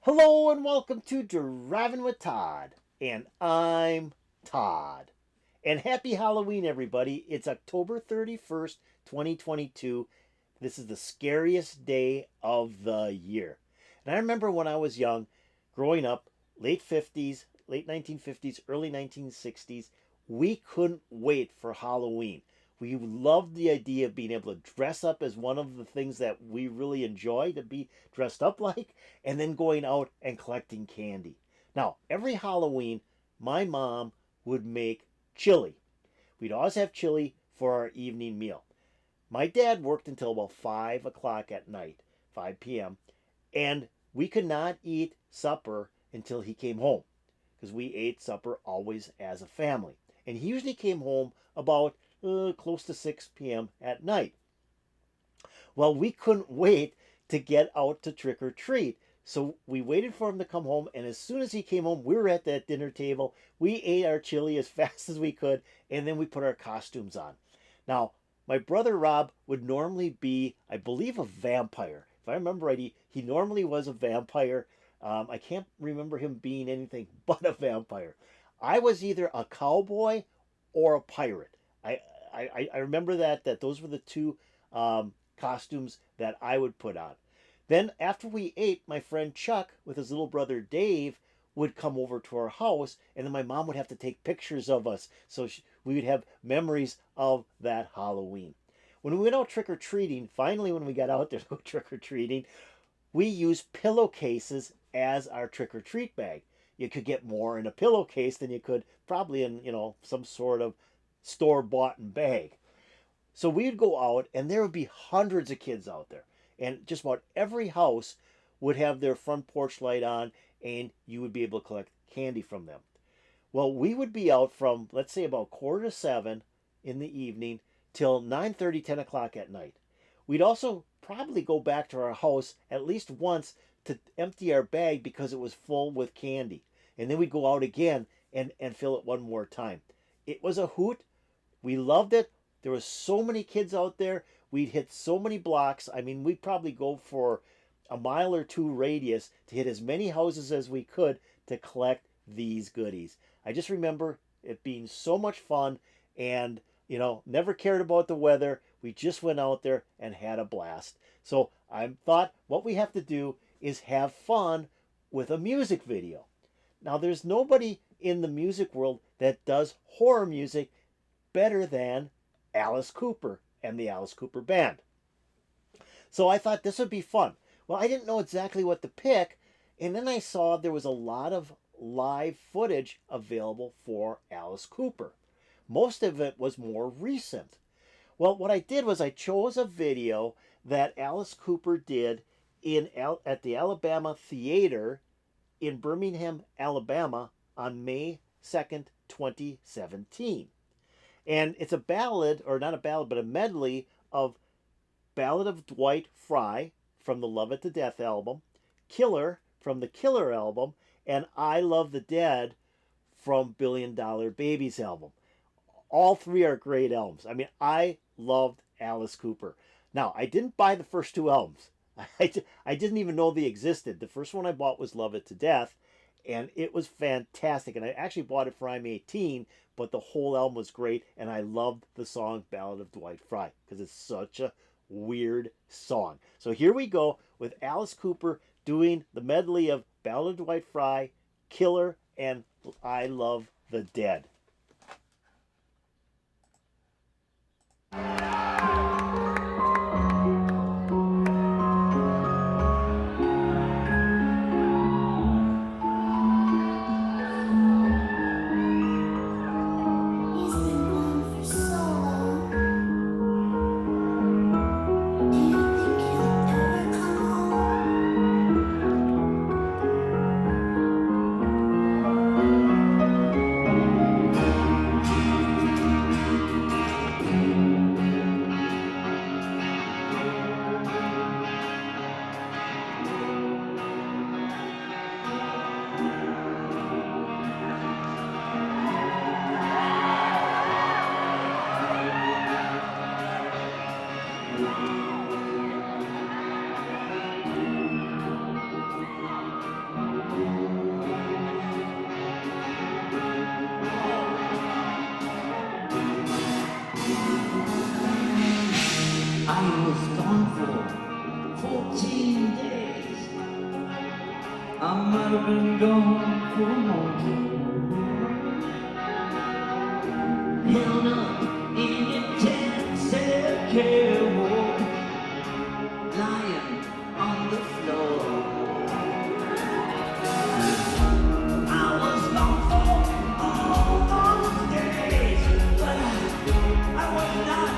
Hello and welcome to Driving with Todd. And I'm Todd. And happy Halloween, everybody. It's October 31st, 2022. This is the scariest day of the year. And I remember when I was young, growing up, late 50s, late 1950s, early 1960s, we couldn't wait for Halloween. We loved the idea of being able to dress up as one of the things that we really enjoy to be dressed up like, and then going out and collecting candy. Now, every Halloween, my mom would make chili. We'd always have chili for our evening meal. My dad worked until about 5 o'clock at night, 5 p.m., and we could not eat supper until he came home because we ate supper always as a family. And he usually came home about close to 6 p.m. at night. Well, we couldn't wait to get out to trick or treat. So we waited for him to come home, and as soon as he came home, we were at that dinner table. We ate our chili as fast as we could, and then we put our costumes on. Now, my brother Rob would normally be, I believe, a vampire. If I remember right, he normally was a vampire. I can't remember him being anything but a vampire. I was either a cowboy or a pirate. I remember that those were the two costumes that I would put on. Then after we ate, my friend Chuck with his little brother Dave would come over to our house, and then my mom would have to take pictures of us so we would have memories of that Halloween. When we went out trick-or-treating, finally when we got out there to go trick-or-treating, we used pillowcases as our trick-or-treat bag. You could get more in a pillowcase than you could probably in, some sort of store-bought bag. So we'd go out, and there would be hundreds of kids out there. And just about every house would have their front porch light on, and you would be able to collect candy from them. Well, we would be out from, let's say, about 6:45 in the evening till 9:30, 10 o'clock at night. We'd also probably go back to our house at least once to empty our bag because it was full with candy. And then we'd go out again and fill it one more time. It was a hoot. We loved it. There were so many kids out there. We'd hit so many blocks. I mean, we'd probably go for a mile or two radius to hit as many houses as we could to collect these goodies. I just remember it being so much fun and, never cared about the weather. We just went out there and had a blast. So I thought what we have to do is have fun with a music video. Now, there's nobody in the music world that does horror music better than Alice Cooper and the Alice Cooper Band. So I thought this would be fun. Well, I didn't know exactly what to pick, and then I saw there was a lot of live footage available for Alice Cooper. Most of it was more recent. Well, what I did was I chose a video that Alice Cooper did at the Alabama Theater in Birmingham, Alabama on May 2nd, 2017. And it's a ballad, or not a ballad, but a medley of Ballad of Dwight Fry from the Love It to Death album, Killer from the Killer album, and I Love the Dead from $1 Billion Babies album. All three are great albums. I mean, I loved Alice Cooper. Now, I didn't buy the first two albums. I didn't even know they existed. The first one I bought was Love It to Death, and it was fantastic. And I actually bought it for I'm 18, but the whole album was great, and I loved the song Ballad of Dwight Fry because it's such a weird song. So here we go with Alice Cooper doing the medley of Ballad of Dwight Fry, Killer, and I Love the Dead. I might have been gone for a moment, held up in intensive care ward, lying on the floor. I was gone for all those days, but I was not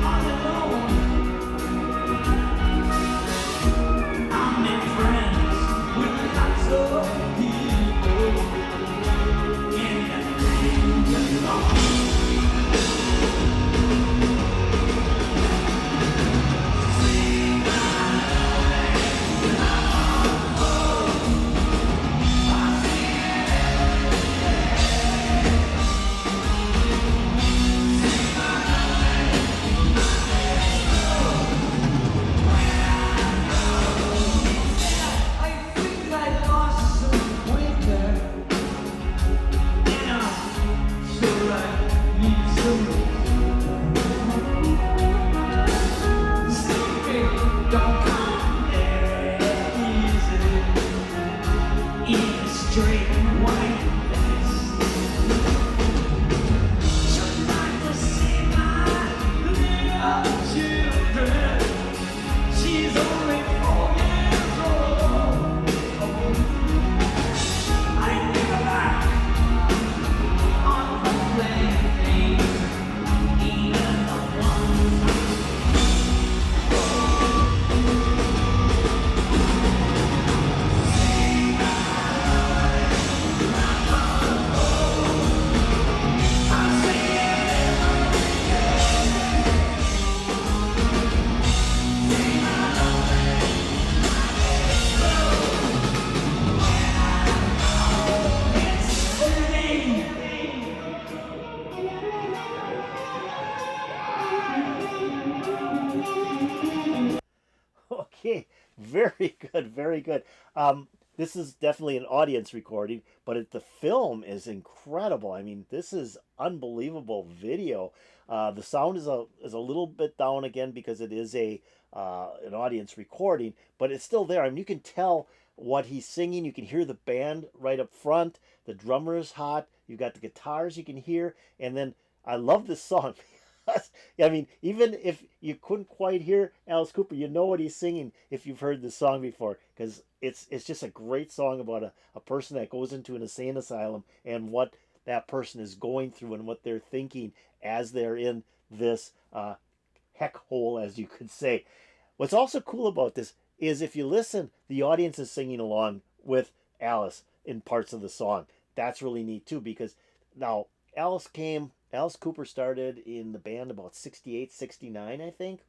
all alone. I made friends with lots of people in the danger zone. Okay, very good, very good. This is definitely an audience recording, but the film is incredible. I mean, this is unbelievable video. The sound is a little bit down again because it is a an audience recording, but it's still there. I mean, you can tell what he's singing. You can hear the band right up front. The drummer is hot. You've got the guitars you can hear, and then I love this song. I mean, even if you couldn't quite hear Alice Cooper, you know what he's singing if you've heard this song before, because it's just a great song about a person that goes into an insane asylum and what that person is going through and what they're thinking as they're in this heck hole, as you could say. What's also cool about this is if you listen, the audience is singing along with Alice in parts of the song. That's really neat too, because now Alice Cooper started in the band about 68, 69, I think.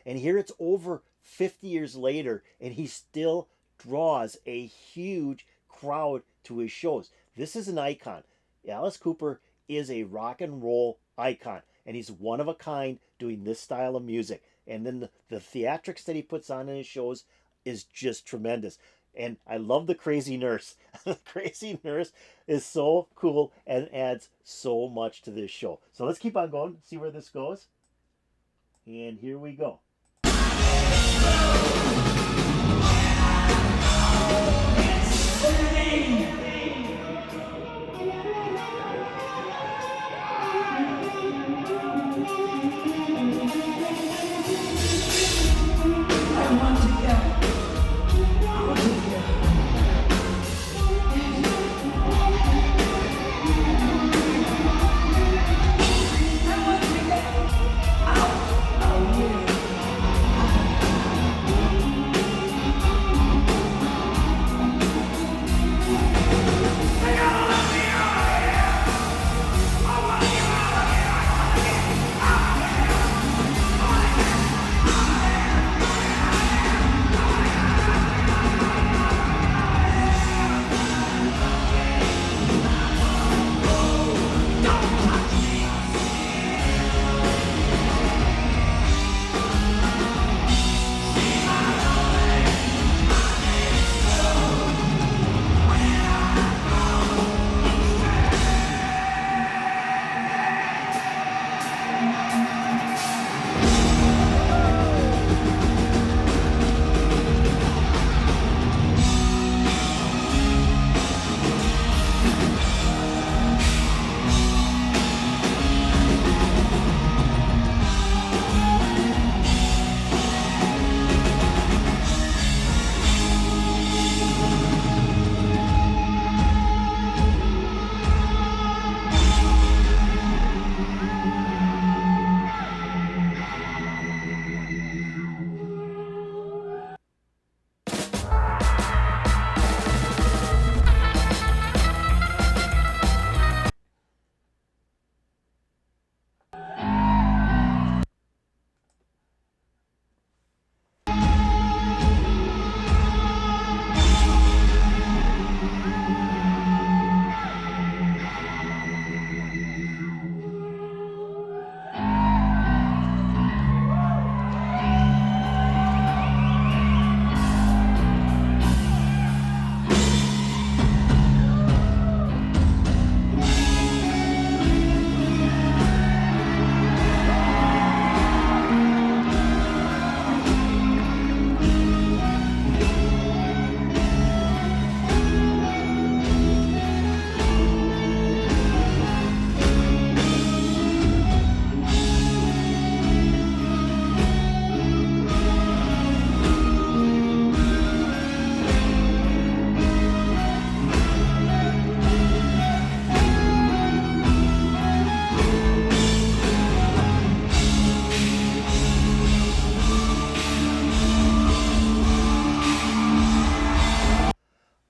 And here it's over 50 years later, and he still draws a huge crowd to his shows. This is an icon. Alice Cooper is a rock and roll icon, and he's one of a kind doing this style of music. And then the theatrics that he puts on in his shows is just tremendous. And I love the crazy nurse. The crazy nurse is so cool and adds so much to this show. So let's keep on going, see where this goes. And here we go.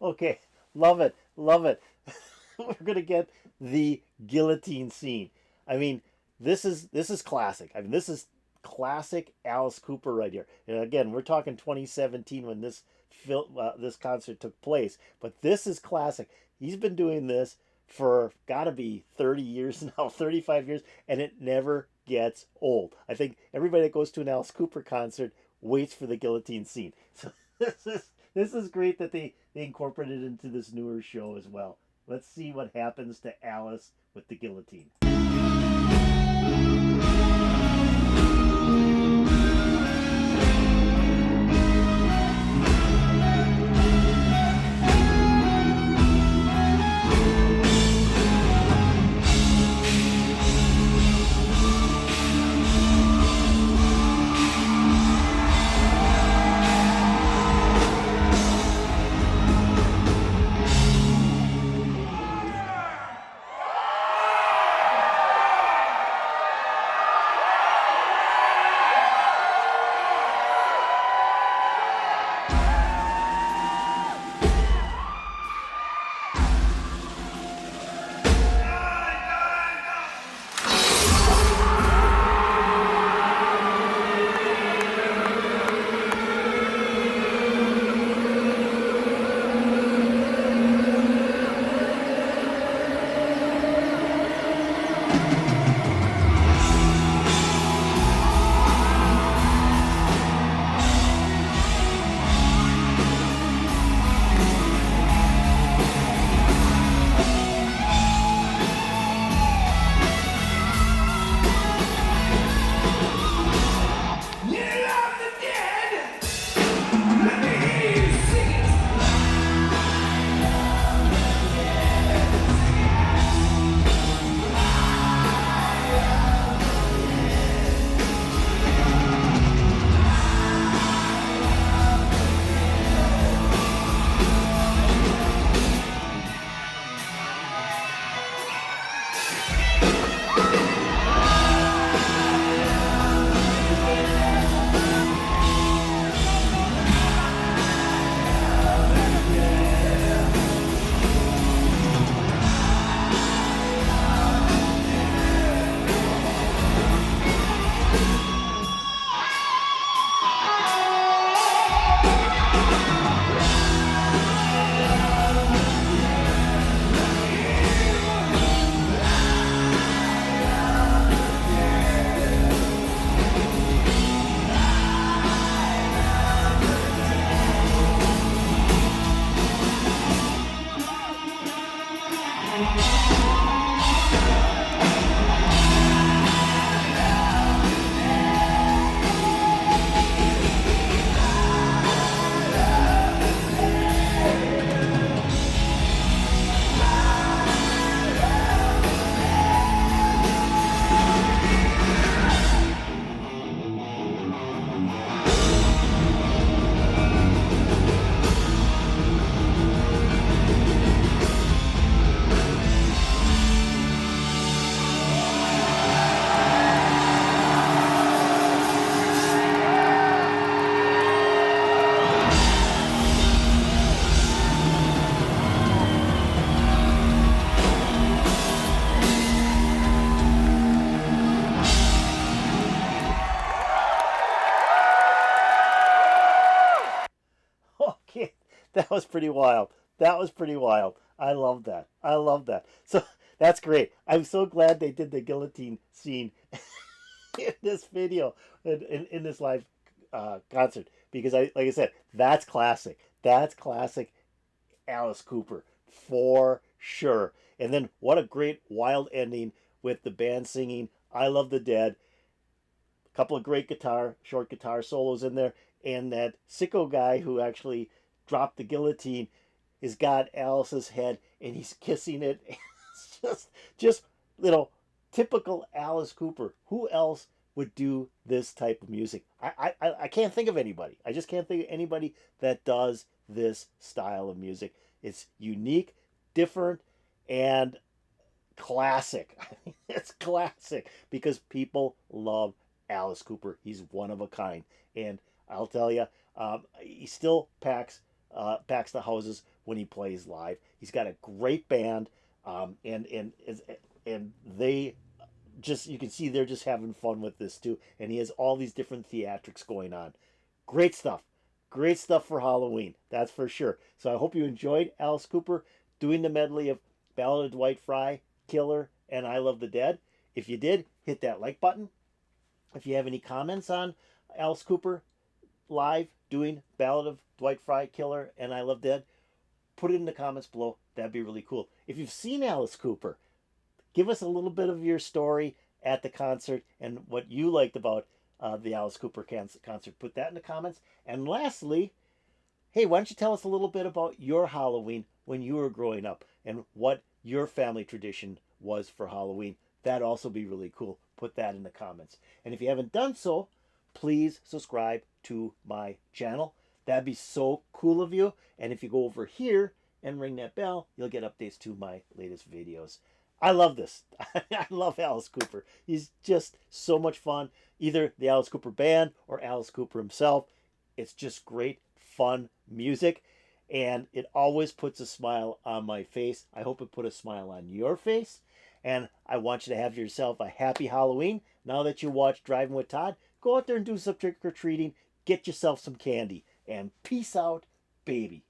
Okay, love it, love it. We're gonna get the guillotine scene. I mean, this is classic. I mean, this is classic Alice Cooper right here. And again, we're talking 2017 when this concert took place. But this is classic. He's been doing this for gotta be 30 years now, 35 years, and it never gets old. I think everybody that goes to an Alice Cooper concert waits for the guillotine scene. So this is great that they incorporated it into this newer show as well. Let's see what happens to Alice with the guillotine. Okay, that was pretty wild. That was pretty wild. I love that. I love that. So that's great. I'm so glad they did the guillotine scene in this video, in this live concert, because like I said, that's classic. That's classic Alice Cooper for sure. And then what a great wild ending with the band singing "I Love the Dead." A couple of great short guitar solos in there, and that sicko guy who actually dropped the guillotine has got Alice's head and he's kissing it. It's just typical Alice Cooper. Who else would do this type of music? I can't think of anybody. I just can't think of anybody that does this style of music. It's unique, different, and classic. It's classic because people love Alice Cooper. He's one of a kind, and I'll tell you, he still packs packs the houses when he plays live. He's got a great band, and they just, you can see they're just having fun with this too. And he has all these different theatrics going on. Great stuff. Great stuff for Halloween, that's for sure. So I hope you enjoyed Alice Cooper doing the medley of Ballad of Dwight Fry, Killer, and I Love the Dead. If you did, hit that like button. If you have any comments on Alice Cooper live doing Ballad of Dwight Fry, Killer, and I Love Dead, put it in the comments below. That'd be really cool. If you've seen Alice Cooper, give us a little bit of your story at the concert and what you liked about the Alice Cooper concert. Put that in the comments. And lastly, hey, why don't you tell us a little bit about your Halloween when you were growing up and what your family tradition was for Halloween? That'd also be really cool. Put that in the comments. And if you haven't done so, please subscribe to my channel. That'd be so cool of you. And if you go over here and ring that bell, you'll get updates to my latest videos. I love this. I love Alice Cooper. He's just so much fun. Either the Alice Cooper band or Alice Cooper himself. It's just great, fun music. And it always puts a smile on my face. I hope it put a smile on your face. And I want you to have yourself a happy Halloween. Now that you watch Driving with Todd, go out there and do some trick-or-treating. Get yourself some candy. And peace out, baby.